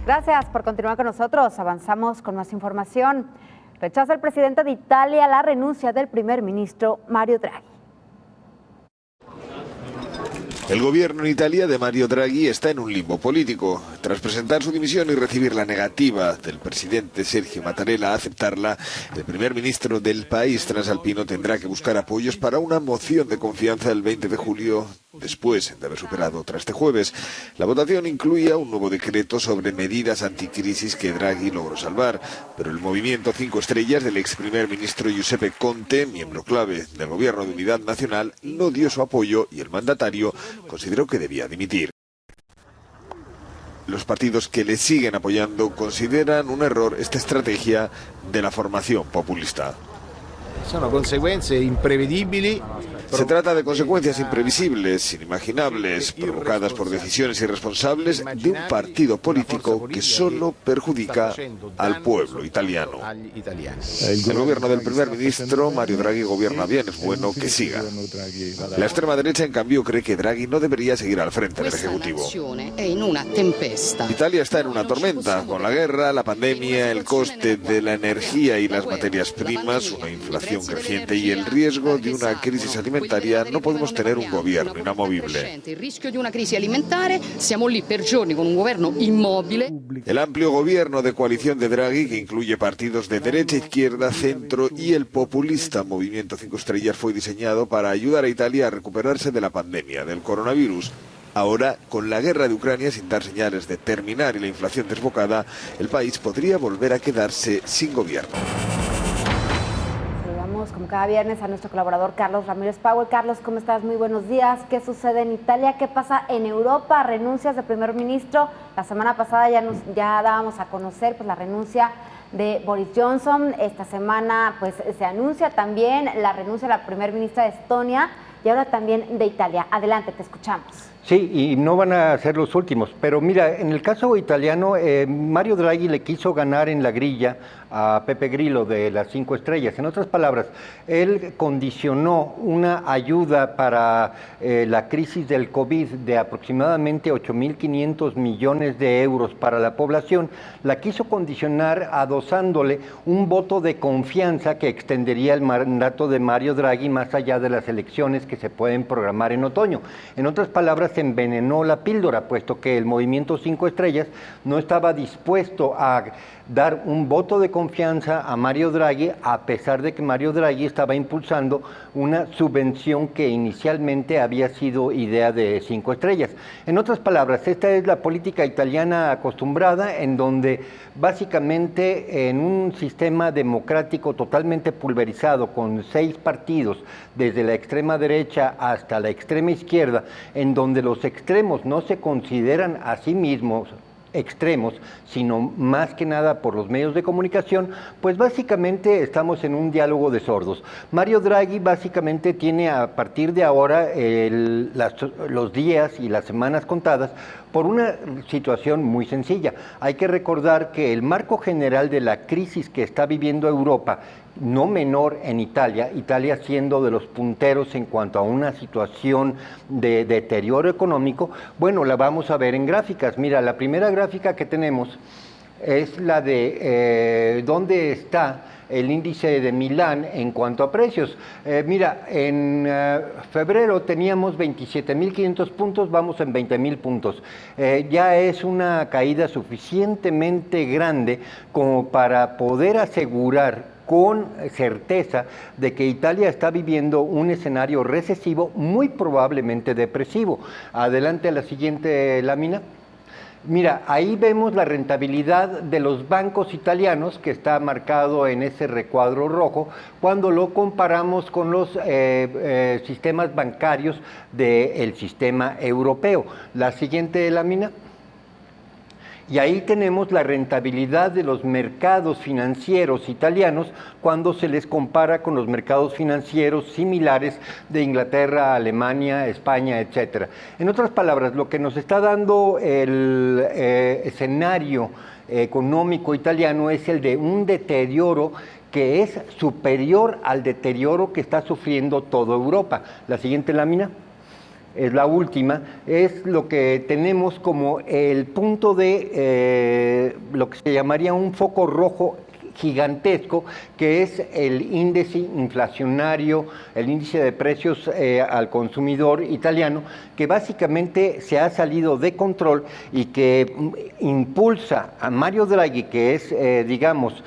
Gracias por continuar con nosotros. Avanzamos con más información. Rechaza el presidente de Italia la renuncia del primer ministro Mario Draghi. El gobierno en Italia de Mario Draghi está en un limbo político. Tras presentar su dimisión y recibir la negativa del presidente Sergio Mattarella a aceptarla, el primer ministro del país transalpino tendrá que buscar apoyos para una moción de confianza el 20 de julio, después de haber superado otra este jueves. La votación incluía un nuevo decreto sobre medidas anticrisis que Draghi logró salvar, pero el movimiento 5 estrellas del ex primer ministro Giuseppe Conte, miembro clave del gobierno de unidad nacional, no dio su apoyo y el mandatario consideró que debía dimitir. Los partidos que le siguen apoyando consideran un error esta estrategia de la formación populista. Son consecuencias imprevisibles. Se trata de consecuencias imprevisibles, inimaginables, provocadas por decisiones irresponsables de un partido político que solo perjudica al pueblo italiano. El gobierno del primer ministro Mario Draghi gobierna bien, es bueno que siga. La extrema derecha, en cambio, cree que Draghi no debería seguir al frente del Ejecutivo. Italia está en una tormenta, con la guerra, la pandemia, el coste de la energía y las materias primas, una inflación creciente y el riesgo de una crisis alimentaria. No podemos tener un gobierno inamovible. El amplio gobierno de coalición de Draghi, que incluye partidos de derecha, izquierda, centro y el populista Movimiento 5 Estrellas, fue diseñado para ayudar a Italia a recuperarse de la pandemia del coronavirus. Ahora, con la guerra de Ucrania sin dar señales de terminar y la inflación desbocada, el país podría volver a quedarse sin gobierno. Como cada viernes a nuestro colaborador Carlos Ramírez Powell. Carlos, ¿cómo estás? Muy buenos días. ¿Qué sucede en Italia? ¿Qué pasa en Europa? Renuncias de primer ministro. La semana pasada ya dábamos a conocer la renuncia de Boris Johnson. Esta semana se anuncia también la renuncia de la primer ministra de Estonia y ahora también de Italia. Adelante, te escuchamos. Sí, y no van a ser los últimos, pero mira, en el caso italiano, Mario Draghi le quiso ganar en la grilla a Pepe Grillo de las 5 estrellas. En otras palabras, él condicionó una ayuda para la crisis del COVID de aproximadamente 8.500 millones de euros para la población, la quiso condicionar adosándole un voto de confianza que extendería el mandato de Mario Draghi más allá de las elecciones que se pueden programar en otoño. En otras palabras, se envenenó la píldora, puesto que el Movimiento 5 Estrellas no estaba dispuesto a dar un voto de confianza a Mario Draghi, a pesar de que Mario Draghi estaba impulsando una subvención que inicialmente había sido idea de 5 estrellas. En otras palabras, esta es la política italiana acostumbrada, en donde básicamente en un sistema democrático totalmente pulverizado, con 6 partidos, desde la extrema derecha hasta la extrema izquierda, en donde los extremos no se consideran a sí mismos extremos, sino más que nada por los medios de comunicación, pues básicamente estamos en un diálogo de sordos. Mario Draghi básicamente tiene a partir de ahora los días y las semanas contadas por una situación muy sencilla. Hay que recordar que el marco general de la crisis que está viviendo Europa, no menor en Italia, Italia siendo de los punteros en cuanto a una situación de deterioro económico, bueno, la vamos a ver en gráficas. Mira, la primera gráfica que tenemos es la de dónde está el índice de Milán en cuanto a precios. Mira, en febrero teníamos 27.500 puntos, vamos en 20.000 puntos. Ya es una caída suficientemente grande como para poder asegurar con certeza de que Italia está viviendo un escenario recesivo, muy probablemente depresivo. Adelante a la siguiente lámina. Mira, ahí vemos la rentabilidad de los bancos italianos, que está marcado en ese recuadro rojo, cuando lo comparamos con los sistemas bancarios del sistema europeo. La siguiente lámina. Y ahí tenemos la rentabilidad de los mercados financieros italianos cuando se les compara con los mercados financieros similares de Inglaterra, Alemania, España, etc. En otras palabras, lo que nos está dando el escenario económico italiano es el de un deterioro que es superior al deterioro que está sufriendo toda Europa. La siguiente lámina. es la última, es lo que tenemos como el punto de lo que se llamaría un foco rojo gigantesco, que es el índice inflacionario, el índice de precios al consumidor italiano, que básicamente se ha salido de control y que impulsa a Mario Draghi, que es, digamos,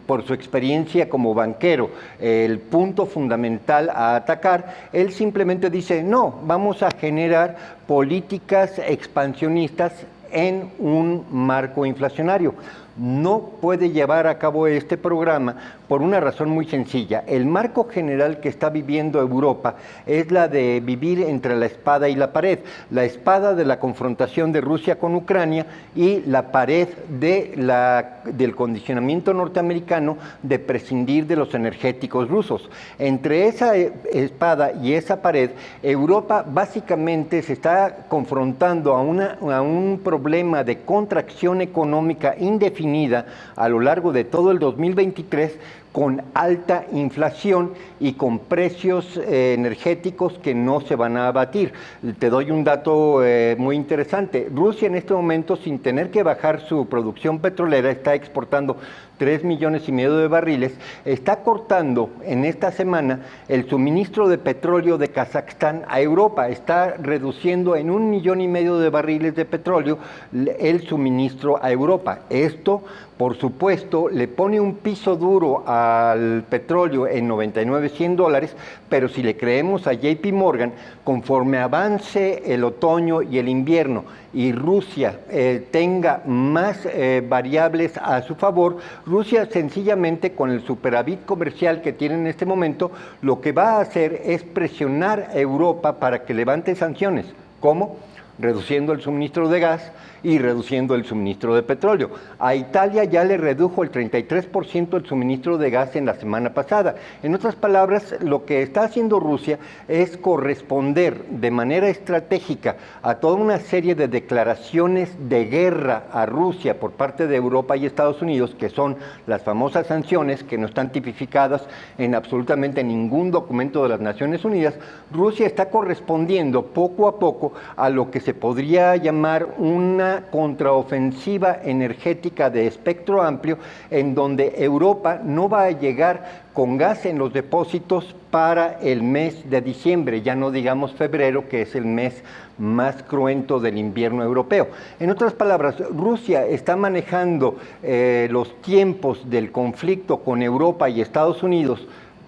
por su experiencia como banquero, el punto fundamental a atacar. Él simplemente dice, no, vamos a generar políticas expansionistas en un marco inflacionario. No puede llevar a cabo este programa por una razón muy sencilla. El marco general que está viviendo Europa es la de vivir entre la espada y la pared. La espada de la confrontación de Rusia con Ucrania y la pared del condicionamiento norteamericano de prescindir de los energéticos rusos. Entre esa espada y esa pared, Europa básicamente se está confrontando a un problema de contracción económica indefinida a lo largo de todo el 2023, con alta inflación y con precios energéticos que no se van a abatir. Te doy un dato muy interesante. Rusia en este momento, sin tener que bajar su producción petrolera, está exportando 3,5 millones de barriles, está cortando en esta semana el suministro de petróleo de Kazajstán a Europa, está reduciendo en 1,5 millones de barriles de petróleo el suministro a Europa. Esto, por supuesto, le pone un piso duro al petróleo en 99, $100, pero si le creemos a JP Morgan, conforme avance el otoño y el invierno y Rusia tenga más variables a su favor, Rusia sencillamente, con el superávit comercial que tiene en este momento, lo que va a hacer es presionar a Europa para que levante sanciones. ¿Cómo? Reduciendo el suministro de gas y reduciendo el suministro de petróleo. A Italia ya le redujo el 33% el suministro de gas en la semana pasada. En otras palabras, lo que está haciendo Rusia es corresponder de manera estratégica a toda una serie de declaraciones de guerra a Rusia por parte de Europa y Estados Unidos, que son las famosas sanciones que no están tipificadas en absolutamente ningún documento de las Naciones Unidas. Rusia está correspondiendo poco a poco a lo que se podría llamar una contraofensiva energética de espectro amplio, en donde Europa no va a llegar con gas en los depósitos para el mes de diciembre, ya no digamos febrero, que es el mes más cruento del invierno europeo. En otras palabras, Rusia está manejando los tiempos del conflicto con Europa y Estados Unidos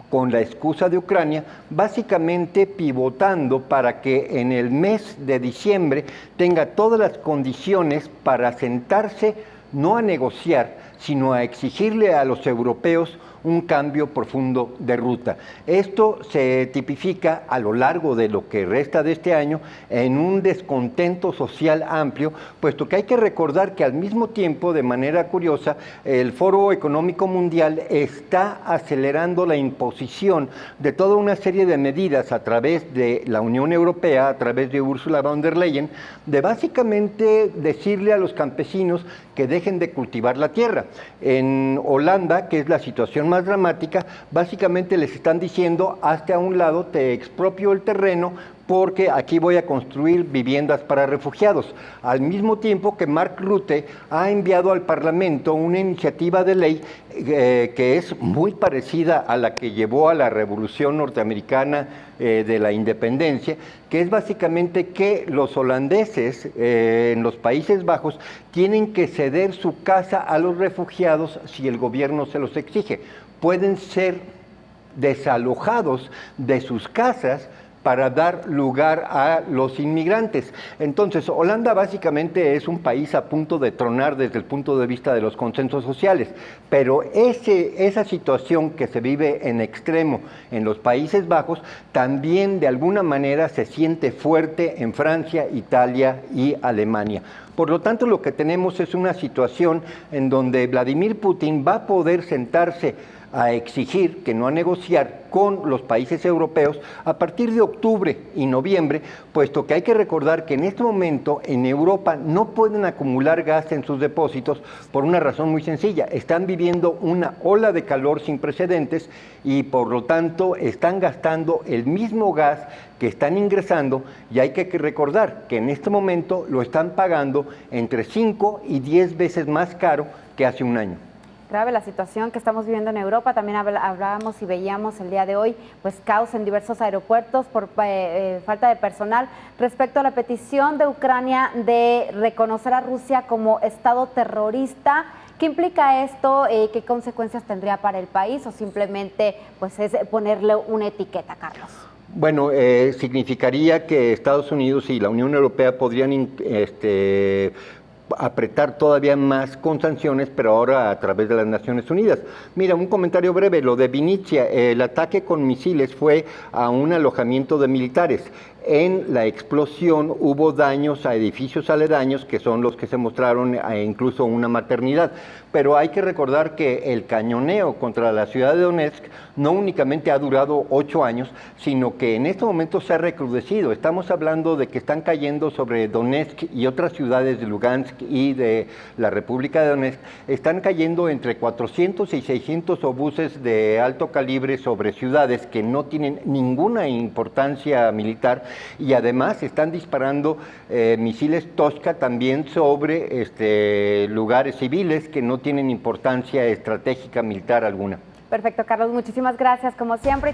con la excusa de Ucrania, básicamente pivotando para que en el mes de diciembre tenga todas las condiciones para sentarse, no a negociar, sino a exigirle a los europeos un cambio profundo de ruta. Esto se tipifica a lo largo de lo que resta de este año en un descontento social amplio, puesto que hay que recordar que al mismo tiempo, de manera curiosa, el Foro Económico Mundial está acelerando la imposición de toda una serie de medidas a través de la Unión Europea, a través de Ursula von der Leyen, de básicamente decirle a los campesinos que dejen de cultivar la tierra. En Holanda, que es la situación más dramática, básicamente les están diciendo, hazte a un lado, te expropio el terreno, porque aquí voy a construir viviendas para refugiados. Al mismo tiempo que Mark Rutte ha enviado al Parlamento una iniciativa de ley que es muy parecida a la que llevó a la Revolución Norteamericana de la Independencia, que es básicamente que los holandeses en los Países Bajos tienen que ceder su casa a los refugiados si el gobierno se los exige. Pueden ser desalojados de sus casas para dar lugar a los inmigrantes. Entonces, Holanda básicamente es un país a punto de tronar desde el punto de vista de los consensos sociales, pero esa situación que se vive en extremo en los Países Bajos también de alguna manera se siente fuerte en Francia, Italia y Alemania. Por lo tanto, lo que tenemos es una situación en donde Vladimir Putin va a poder sentarse a exigir, que no a negociar con los países europeos a partir de octubre y noviembre, puesto que hay que recordar que en este momento en Europa no pueden acumular gas en sus depósitos por una razón muy sencilla. Están viviendo una ola de calor sin precedentes y por lo tanto están gastando el mismo gas que están ingresando, y hay que recordar que en este momento lo están pagando entre 5 y 10 veces más caro que hace un año. Grave la situación que estamos viviendo en Europa. También hablábamos y veíamos el día de hoy pues caos en diversos aeropuertos por falta de personal. Respecto a la petición de Ucrania de reconocer a Rusia como Estado terrorista, ¿qué implica esto? ¿Qué consecuencias tendría para el país? ¿O simplemente pues es ponerle una etiqueta, Carlos? Bueno, significaría que Estados Unidos y la Unión Europea podrían apretar todavía más con sanciones, pero ahora a través de las Naciones Unidas. Mira, un comentario breve, lo de Vinnytsia, el ataque con misiles fue a un alojamiento de militares. En la explosión hubo daños a edificios aledaños, que son los que se mostraron, incluso una maternidad. Pero hay que recordar que el cañoneo contra la ciudad de Donetsk no únicamente ha durado 8 años, sino que en este momento se ha recrudecido. Estamos hablando de que están cayendo sobre Donetsk y otras ciudades de Lugansk y de la República de Donetsk, están cayendo entre 400 y 600 obuses de alto calibre sobre ciudades que no tienen ninguna importancia militar, y además están disparando misiles Toshka también sobre lugares civiles que no tienen importancia estratégica militar alguna. Perfecto, Carlos, muchísimas gracias como siempre.